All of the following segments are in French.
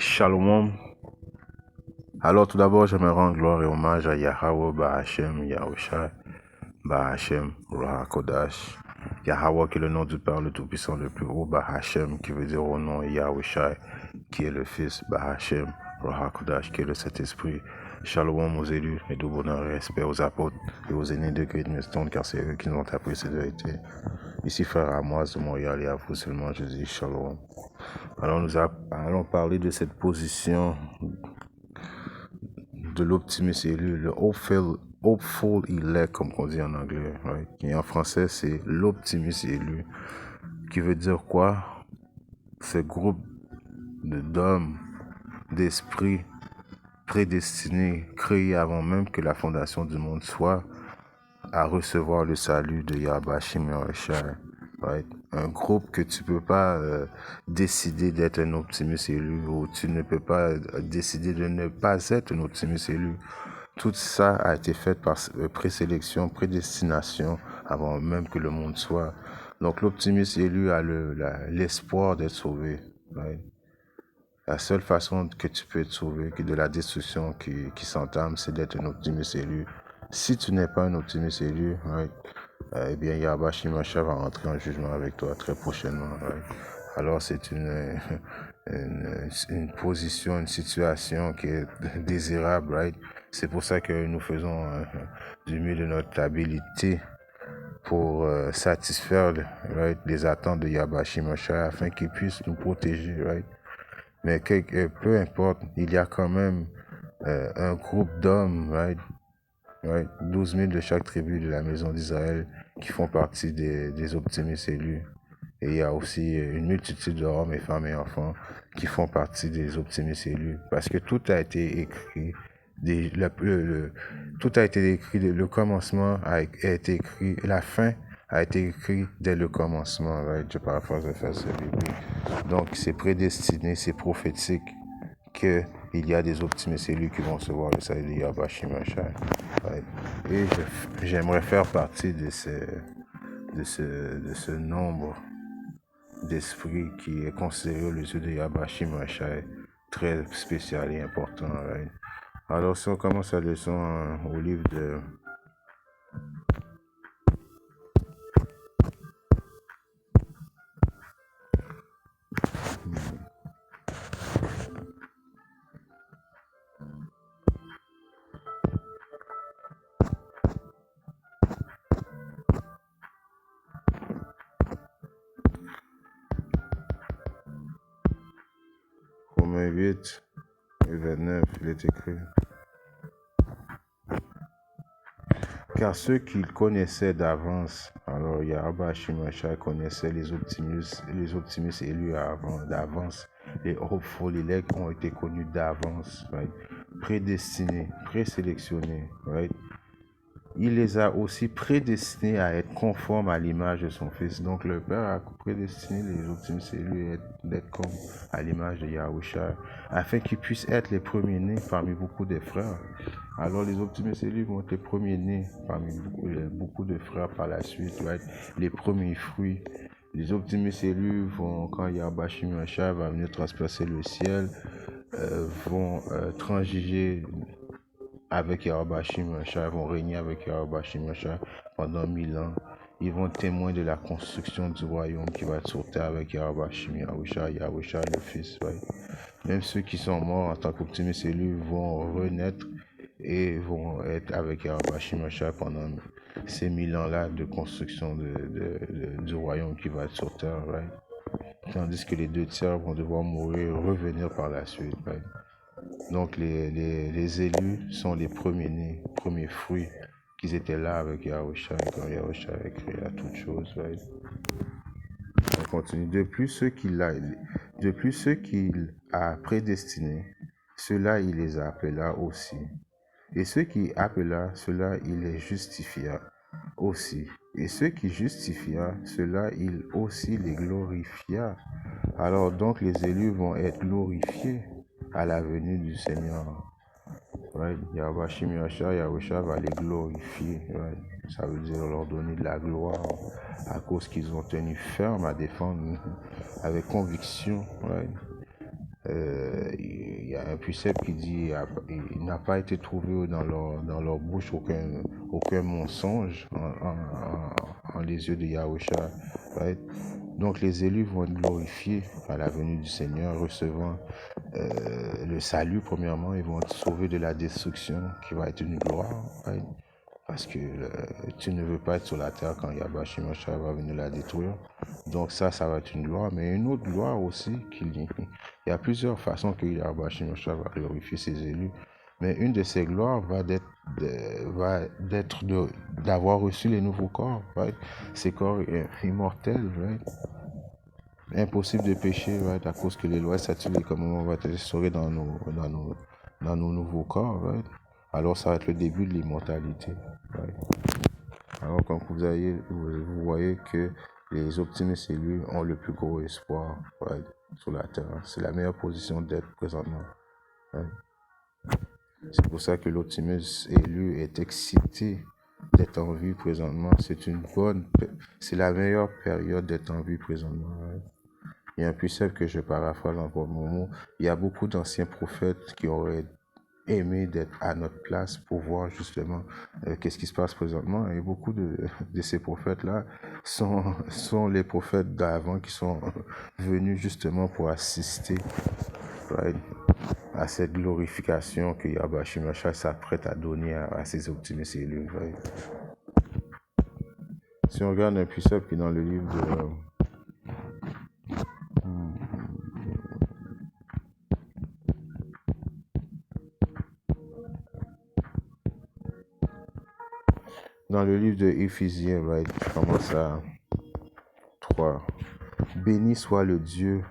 Shalom. Alors tout d'abord, j'aimerais rendre gloire et hommage à Yahweh Bahashem Yahushua Bahashem Ruach Kodash. Yahweh qui est le nom du Père le Tout-Puissant le plus haut, Bahashem qui veut dire au nom, et Yahushua qui est le Fils, Bahashem Ruach Kodash qui est le Saint-Esprit. Shalom aux élus et de bonheur et respect aux apôtres et aux aînés de Great Millstone, car c'est eux qui nous ont appris cette vérité. Ici frère Amos de Montréal et à vous seulement je dis Shalom. Alors nous allons parler de cette position de l'optimiste élu, le hopeful elect, comme on dit en anglais. Right? Et en français, c'est l'optimiste élu. Qui veut dire quoi? Ce groupe d'hommes, d'esprits prédestinés, créés avant même que la fondation du monde soit, à recevoir le salut de Yahweh Shemeshai. Right? Un groupe que tu peux pas décider d'être un optimiste élu, ou tu ne peux pas décider de ne pas être un optimiste élu. Tout ça a été fait par présélection, prédestination, avant même que le monde soit. Donc l'optimiste élu a l'espoir d'être sauvé. Right? La seule façon que tu peux être sauvé, que de la destruction qui s'entame, c'est d'être un optimiste élu. Si tu n'es pas un optimiste élu, right, eh bien Yahweh Shemeshai va entrer en jugement avec toi très prochainement. Right? Alors c'est une position, une situation qui est désirable. Right? C'est pour ça que nous faisons du mieux de notre habilité pour satisfaire right, les attentes de Yahweh Shemeshai afin qu'il puisse nous protéger. Right? Mais peu importe, il y a quand même un groupe d'hommes, right? 12 000 de chaque tribu de la maison d'Israël qui font partie des optimistes élus. Et il y a aussi une multitude d'hommes et femmes et enfants qui font partie des optimistes élus. Parce que tout a été écrit. Tout a été écrit, le commencement a été écrit, la fin a été écrit dès le commencement. Right? Je paraphrase le verset biblique. Donc c'est prédestiné, c'est prophétique qu'il y a des optimistes élus qui vont recevoir le salut de Yahweh Shemeshai. Right? Et j'aimerais faire partie de ce nombre d'esprits qui est considéré aux yeux de Yahweh Shemeshai très spécial et important. Right? Alors si on commence la leçon au livre de Romains 8 et 29, il est écrit: car ceux qu'il connaissait d'avance, alors Yahweh Shemeshai connaissait les optimistes élus d'avance. Les hopeful elect ont été connus d'avance, right? Prédestinés, présélectionnés. Right? Il les a aussi prédestinés à être conformes à l'image de son Fils. Donc le Père a prédestiné les optimistes élus d'être comme à l'image de Yahushua, afin qu'ils puissent être les premiers-nés parmi beaucoup de frères. Alors les optimistes élus vont être les premiers-nés parmi beaucoup de frères par la suite, right? Les premiers fruits. Les optimistes élus vont, quand Yahweh Shemeshai va venir transpercer le ciel, vont transiger avec Yahweh Shemeshai, vont régner avec Yahweh Shemeshai pendant 1000 ans. Ils vont témoin de la construction du royaume qui va être sur terre avec Yahweh Shemeshai, Yahushua le Fils. Right? Même ceux qui sont morts en tant qu'optimistes élus vont renaître et vont être avec Yahweh Shemeshai pendant ces 1000 ans-là de construction du royaume qui va être sur terre. Right? Tandis que les 2 tiers vont devoir mourir, revenir par la suite. Right? Donc les élus sont les premiers-nés, premiers fruits qu'ils étaient là avec Yahushua quand Yahushua a créé toutes choses. Right? On continue. De plus, ceux qu'il a prédestinés, ceux-là il les appela aussi. Et ceux qui appela, ceux-là il les justifia aussi. Et ceux qui justifia, ceux-là il aussi les glorifia. Alors donc les élus vont être glorifiés à la venue du Seigneur. Right? Yahweh Shemeshai, Yahushua va les glorifier. Right? Ça veut dire leur donner de la gloire à cause qu'ils ont tenu ferme à défendre avec conviction. Right? un précepte qui dit il n'a pas été trouvé dans leur bouche aucun mensonge en les yeux de Yahusha. Right? Donc les élus vont être glorifiés à la venue du Seigneur, recevant le salut premièrement. Ils vont être sauvés de la destruction qui va être une gloire. Right? Parce que tu ne veux pas être sur la terre quand Yahweh Shimashah va venir la détruire. Donc ça va être une gloire. Mais une autre gloire aussi, il y a plusieurs façons que Yahweh Shimashah va glorifier ses élus. Mais une de ces gloires va d'être d'avoir reçu les nouveaux corps. Right? Ces corps immortels. Right? Impossible de pécher, right? À cause que les lois statuts et commandements vont être instaurés dans nos nouveaux corps. Right? Alors ça va être le début de l'immortalité. Right? Alors comme vous voyez que les optimistes élus ont le plus gros espoir, right, sur la terre. C'est la meilleure position d'être présentement. Right? C'est pour ça que l'optimiste élu est excité d'être en vie présentement. C'est la meilleure période d'être en vie présentement. Right? Il y a un précepte que je paraphrase encore mon mot. Il y a beaucoup d'anciens prophètes qui auraient aimé d'être à notre place pour voir justement qu'est-ce qui se passe présentement. Et beaucoup de ces prophètes-là sont les prophètes d'avant qui sont venus justement pour assister, right, à cette glorification que Yahweh Shimashah s'apprête à donner à ses optimistes élus. Right? Si on regarde un précepte qui est dans le livre de... Dans le livre de Éphésiens, right, je commence à 3. Béni soit le Dieu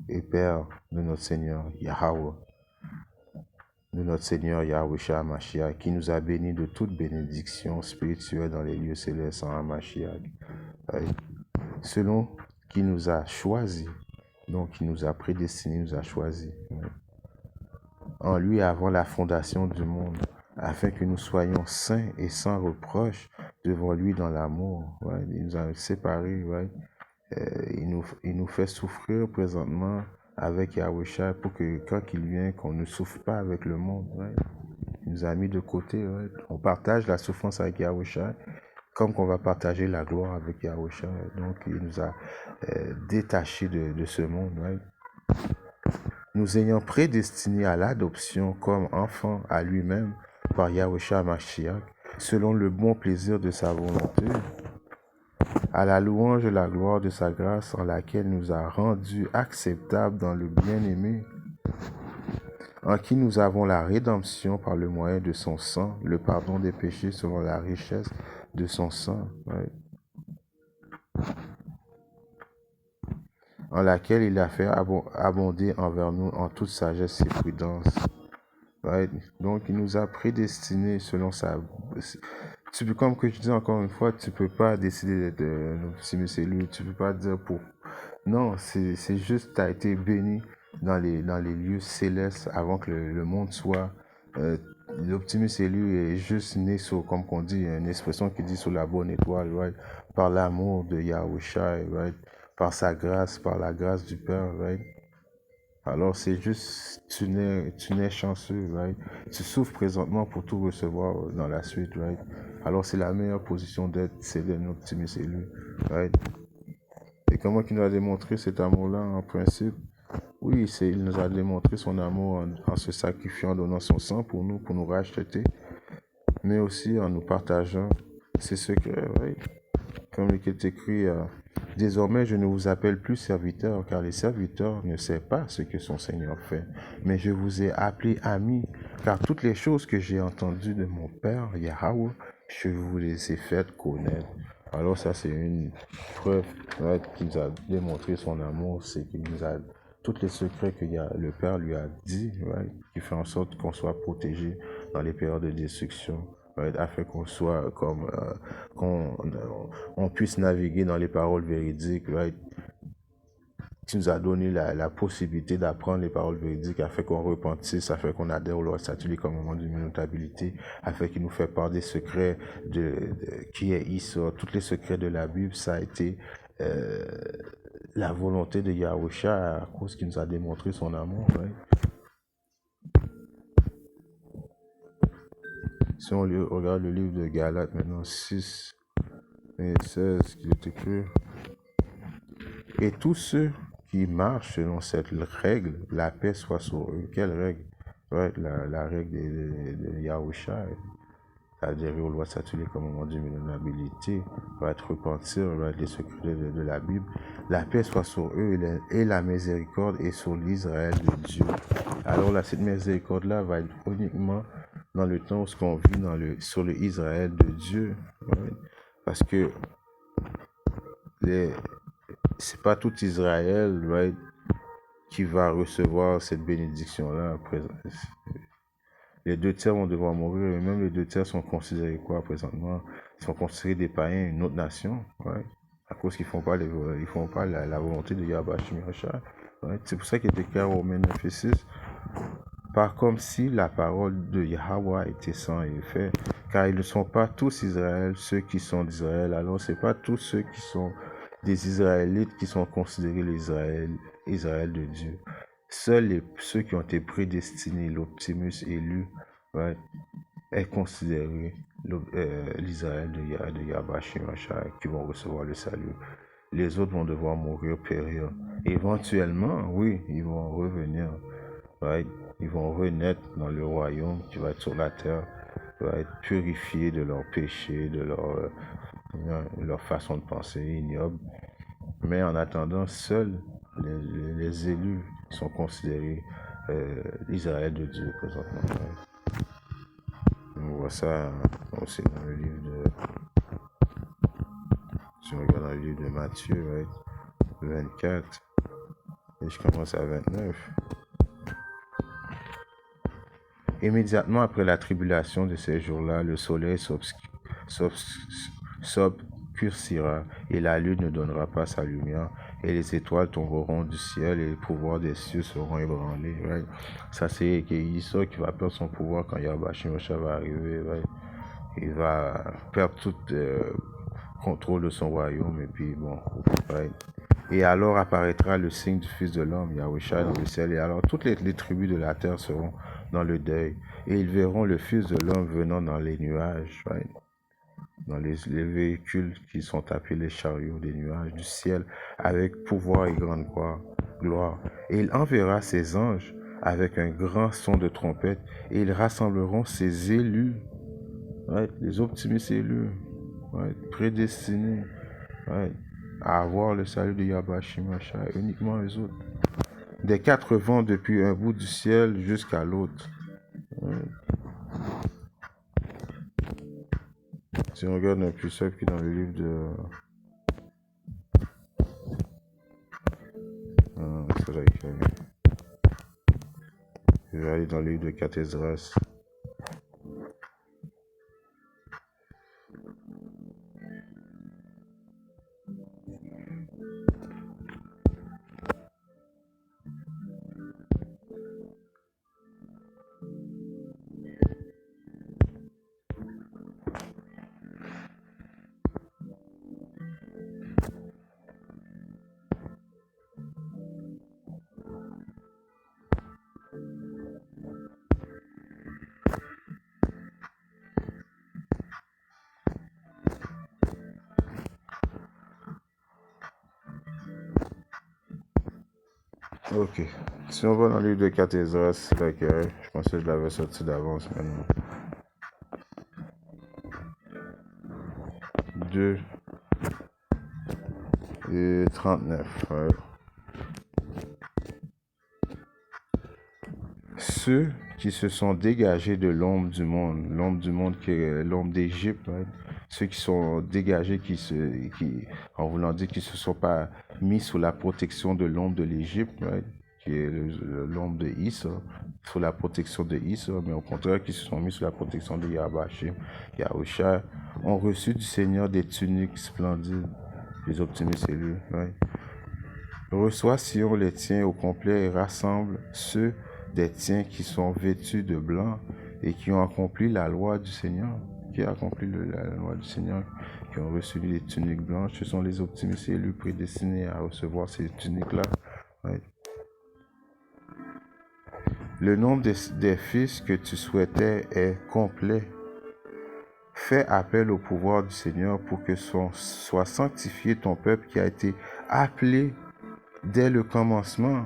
et Père de notre Seigneur Yahweh, de notre Seigneur Yahushua HaMashiach, qui nous a bénis de toute bénédiction spirituelle dans les lieux célestes en HaMashiach, right? Selon qui nous a choisis, donc qui nous a prédestinés, nous a choisis, right? En lui avant la fondation du monde, afin que nous soyons saints et sans reproche devant lui dans l'amour. Right? Il nous a séparés. Right? Il nous fait souffrir présentement avec Yahushua pour que quand il vient, qu'on ne souffre pas avec le monde. Right? Il nous a mis de côté. Right? On partage la souffrance avec Yahushua comme qu'on va partager la gloire avec Yahushua. Donc il nous a détachés de ce monde. Right? Nous ayant prédestinés à l'adoption comme enfants à lui-même par Yahushua HaMashiach, selon le bon plaisir de sa volonté, à la louange et la gloire de sa grâce en laquelle nous a rendus acceptables dans le bien-aimé, en qui nous avons la rédemption par le moyen de son sang, le pardon des péchés selon la richesse de son sang. Right? En laquelle il a fait abonder envers nous en toute sagesse et prudence. Right? Donc, il nous a prédestinés selon sa... Comme que je dis encore une fois, tu peux pas décider d'être un optimiste élu, tu peux pas dire pour... Non, c'est juste, tu as été béni dans les lieux célestes avant que le monde soit... L'optimiste élu est juste né sur, comme qu'on dit, une expression qui dit sur la bonne étoile, right? Par l'amour de Yahushua, right? Par sa grâce, par la grâce du Père, right? Alors c'est juste, tu n'es chanceux, right? Tu souffres présentement pour tout recevoir dans la suite, right? Alors c'est la meilleure position d'être, c'est d'être un optimiste élu, right? Et comment il nous a démontré cet amour-là en principe? Oui, il nous a démontré son amour en se sacrifiant, en donnant son sang pour nous racheter, mais aussi en nous partageant ses secrets, right? Comme il est écrit, désormais je ne vous appelle plus serviteur, car les serviteurs ne savent pas ce que son Seigneur fait. Mais je vous ai appelé amis, car toutes les choses que j'ai entendues de mon Père, Yahweh, je vous les ai faites connaître. Alors ça, c'est une preuve, right, qui nous a démontré son amour, c'est qu'il nous a tous les secrets que le Père lui a dit, right, qui fait en sorte qu'on soit protégé dans les périodes de destruction. Right, afin qu'on soit comme qu'on puisse naviguer dans les paroles véridiques, right? Tu nous as donné la possibilité d'apprendre les paroles véridiques afin qu'on repentisse, afin qu'on adhère au loi statut, les commandements d'immutabilité, afin qu'il nous fait part des secrets qui est Issa, tous les secrets de la Bible. Ça a été la volonté de Yahushua à cause qu'il nous a démontré son amour, right? Si on regarde le livre de Galates, maintenant 6 et 16, qui est écrit. Et tous ceux qui marchent selon cette règle, la paix soit sur eux. Quelle règle? Ouais, la règle de Yahusha, c'est-à-dire aux lois statuts les commandements d'une l'habilité, va être repentir, va être les secrets de la Bible. La paix soit sur eux et la miséricorde est sur l'Israël de Dieu. Alors là, cette miséricorde-là va être uniquement dans le temps où ce qu'on vit sur le Israël de Dieu. Ouais. Parce que c'est pas tout Israël, right, qui va recevoir cette bénédiction-là. Les 2 tiers vont devoir mourir, et même les 2 tiers sont considérés quoi présentement? Ils sont considérés des païens, une autre nation, right? À cause qu'ils font pas la volonté de Yahweh Shemiracha. Right? C'est pour ça qu'il était clair au Romains 9 et 6. Pas comme si la parole de Yahweh était sans effet, car ils ne sont pas tous Israël, ceux qui sont d'Israël. Alors, c'est pas tous ceux qui sont des Israélites qui sont considérés l'Israël de Dieu. Seuls ceux qui ont été prédestinés, l'Optimus élu, right, est considéré l'Israël de Yahweh Shemiracha, qui vont recevoir le salut. Les autres vont devoir mourir, périr. Éventuellement, oui, ils vont revenir. Right? Ils vont renaître dans le royaume qui va être sur la terre, va être purifié de leurs péchés, de leur façon de penser ignoble. Mais en attendant, seuls les élus sont considérés l'Israël de Dieu présentement. Right? On voit ça aussi dans le livre de... Si on regarde dans le livre de Matthieu, right? 24, et je commence à 29. Immédiatement après la tribulation de ces jours-là, le soleil s'obscurcira et la lune ne donnera pas sa lumière et les étoiles tomberont du ciel et les pouvoirs des cieux seront ébranlés. Right? Ça, c'est Isa qui va perdre son pouvoir quand Yahweh Shemiracha va arriver. Right? Il va perdre tout contrôle de son royaume et puis bon. Right? Et alors apparaîtra le signe du Fils de l'homme, Yahusha, dans le ciel. Et alors toutes les tribus de la terre seront dans le deuil. Et ils verront le Fils de l'homme venant dans les nuages, right? Dans les véhicules qui sont appelés les chariots des nuages du ciel, avec pouvoir et grande gloire. Et il enverra ses anges avec un grand son de trompette, et ils rassembleront ses élus, right? Les optimistes élus, right? Prédestinés, right? À avoir le salut de Yahweh Shemiracha, uniquement eux autres. Des 4 vents depuis un bout du ciel jusqu'à l'autre. Si on regarde un peu ça, puis dans le livre de... Je vais aller dans le livre de Cathésras. Ok. Si on va dans le livre de Cathésras, c'est là que je pensais que je l'avais sorti d'avance maintenant. 2 et 39. Ouais. Ceux qui se sont dégagés de l'ombre du monde qui est l'ombre d'Égypte, right? Ceux qui sont dégagés, en voulant dire qu'ils ne se sont pas mis sous la protection de l'ombre de l'Égypte, right? Qui est l'ombre de Issa, sous la protection de Issa, mais au contraire, qui se sont mis sous la protection de Yahusha, ont reçu du Seigneur des tuniques splendides, les optimistes élus. Right? Reçois Sion les tiens au complet et rassemble ceux des tiens qui sont vêtus de blanc et qui ont accompli la loi du Seigneur. Qui a accompli la loi du Seigneur, qui ont reçu les tuniques blanches. Ce sont les optimistes élus prédestinés à recevoir ces tuniques-là. Right? Le nombre des fils que tu souhaitais est complet. fais appel au pouvoir du Seigneur pour que soit sanctifié ton peuple qui a été appelé dès le commencement.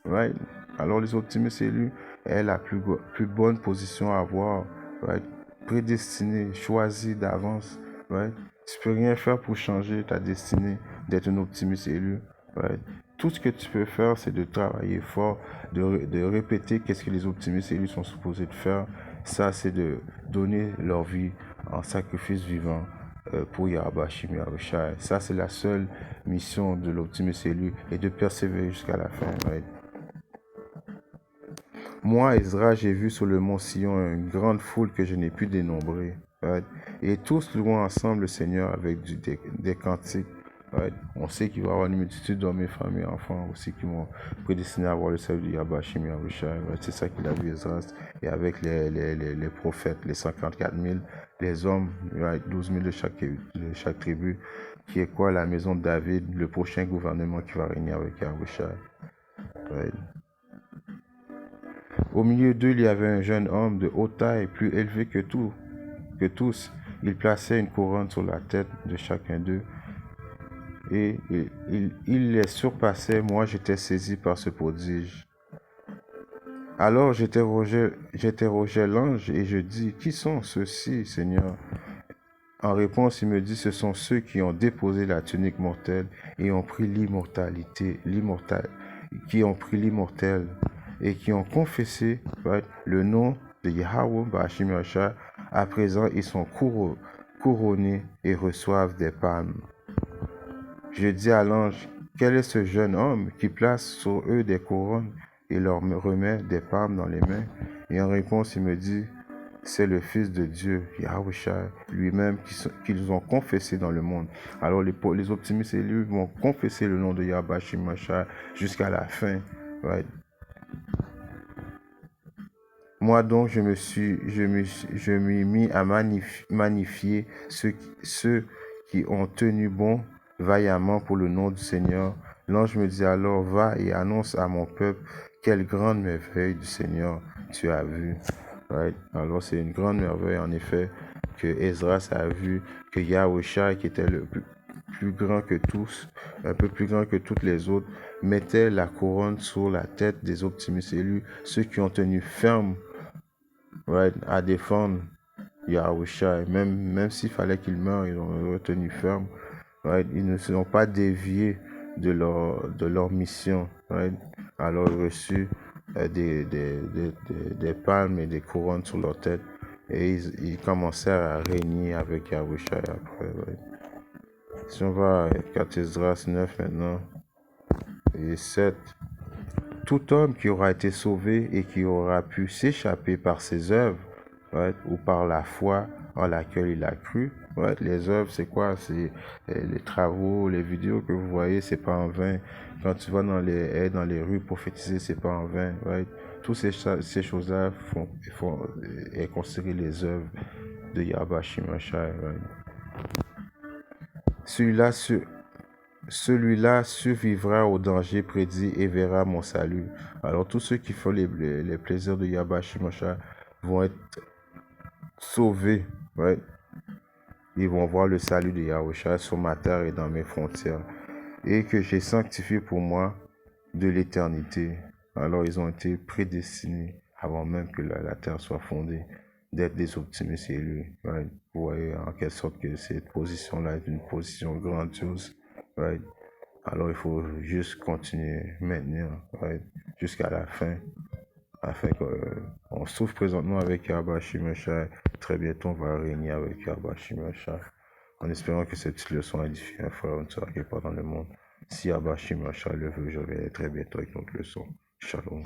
Right? Alors les optimistes élus est la plus bonne position à avoir. Right? Prédestiné, choisi d'avance. Right? Tu peux rien faire pour changer ta destinée d'être un optimiste élu. Right? Tout ce que tu peux faire, c'est de travailler fort, de répéter qu'est-ce que les optimistes élus sont supposés de faire. Ça, c'est de donner leur vie en sacrifice vivant pour Yahweh Shim Yahushai. Ça, c'est la seule mission de l'optimiste élu et de persévérer jusqu'à la fin. Right? Moi, Ezra, j'ai vu sur le mont Sion une grande foule que je n'ai pu dénombrer. Right? Et tous louent ensemble le Seigneur avec des cantiques. Right? On sait qu'il va y avoir une multitude d'hommes et femmes et enfants aussi qui vont prédestiner à avoir le salut de Yahweh Shim Yahushai. Right? C'est ça qu'il a vu Ezra. Et avec les prophètes, les 144 000, les hommes, right? 12 000 de chaque tribu, qui est quoi? La maison de David, le prochain gouvernement qui va régner avec Yahushai. Right? Au milieu d'eux, il y avait un jeune homme de haute taille, plus élevé que tous. Il plaçait une couronne sur la tête de chacun d'eux. Et il les surpassait. Moi, j'étais saisi par ce prodige. Alors j'interrogeai l'ange et je dis, qui sont ceux-ci, Seigneur? En réponse, il me dit, ce sont ceux qui ont déposé la tunique mortelle et ont pris qui ont pris l'immortel et qui ont confessé le nom de Yahweh Bashim Yahushai. À présent, ils sont couronnés et reçoivent des palmes. Je dis à l'ange, quel est ce jeune homme qui place sur eux des couronnes et leur remet des palmes dans les mains? Et en réponse, il me dit, c'est le Fils de Dieu, Yahushua, lui-même, qu'ils ont confessé dans le monde. Alors les optimistes élus vont confesser le nom de Yahweh Shimashah jusqu'à la fin. Right? Moi donc, je m'y mis à magnifier ceux qui ont tenu bon vaillamment pour le nom du Seigneur. L'ange me dit alors, va et annonce à mon peuple quelle grande merveille du Seigneur tu as vu. Right? Alors c'est une grande merveille en effet que Esdras a vu que Yahushua, qui était le plus grand que tous, un peu plus grand que toutes les autres, mettait la couronne sur la tête des optimistes élus, ceux qui ont tenu ferme, right, à défendre Yahushua. Même s'il fallait qu'ils meurent, ils ont tenu ferme. Right? Ils ne se sont pas déviés de leur mission. Right? Alors ils ont reçu des palmes et des couronnes sur leur tête. Et ils commencèrent à régner avec Yahushua après. Right? Si on va à 4 Esdras 9 maintenant, et 7. Tout homme qui aura été sauvé et qui aura pu s'échapper par ses œuvres, right, ou par la foi en laquelle il a cru. Right? Les œuvres, c'est quoi? C'est les travaux, les vidéos que vous voyez, c'est pas en vain. Quand tu vas dans les rues prophétiser, c'est pas en vain. Right? Toutes ces choses-là est considérées les œuvres de Yahweh Shimashai. Right? Celui-là survivra au danger prédit et verra mon salut. Alors tous ceux qui font les plaisirs de Yahweh Shimashai vont être sauvés. Right? Ils vont voir le salut de Yahushua sur ma terre et dans mes frontières. Et que j'ai sanctifié pour moi de l'éternité. Alors ils ont été prédestinés avant même que la terre soit fondée d'être des optimistes élus. Right? Vous voyez en quelle sorte que cette position-là est une position grandiose. Right? Alors il faut juste continuer maintenant, right? Jusqu'à la fin. Afin qu'on souffre présentement avec Yahweh Shimashai. Très bientôt, on va régner avec Yahweh Shimashai. En espérant que cette leçon édifie un frère ou une soeur quelque part dans le monde. Si Yahweh Shimashai le veut, je reviendrai très bientôt avec notre leçon. Shalom.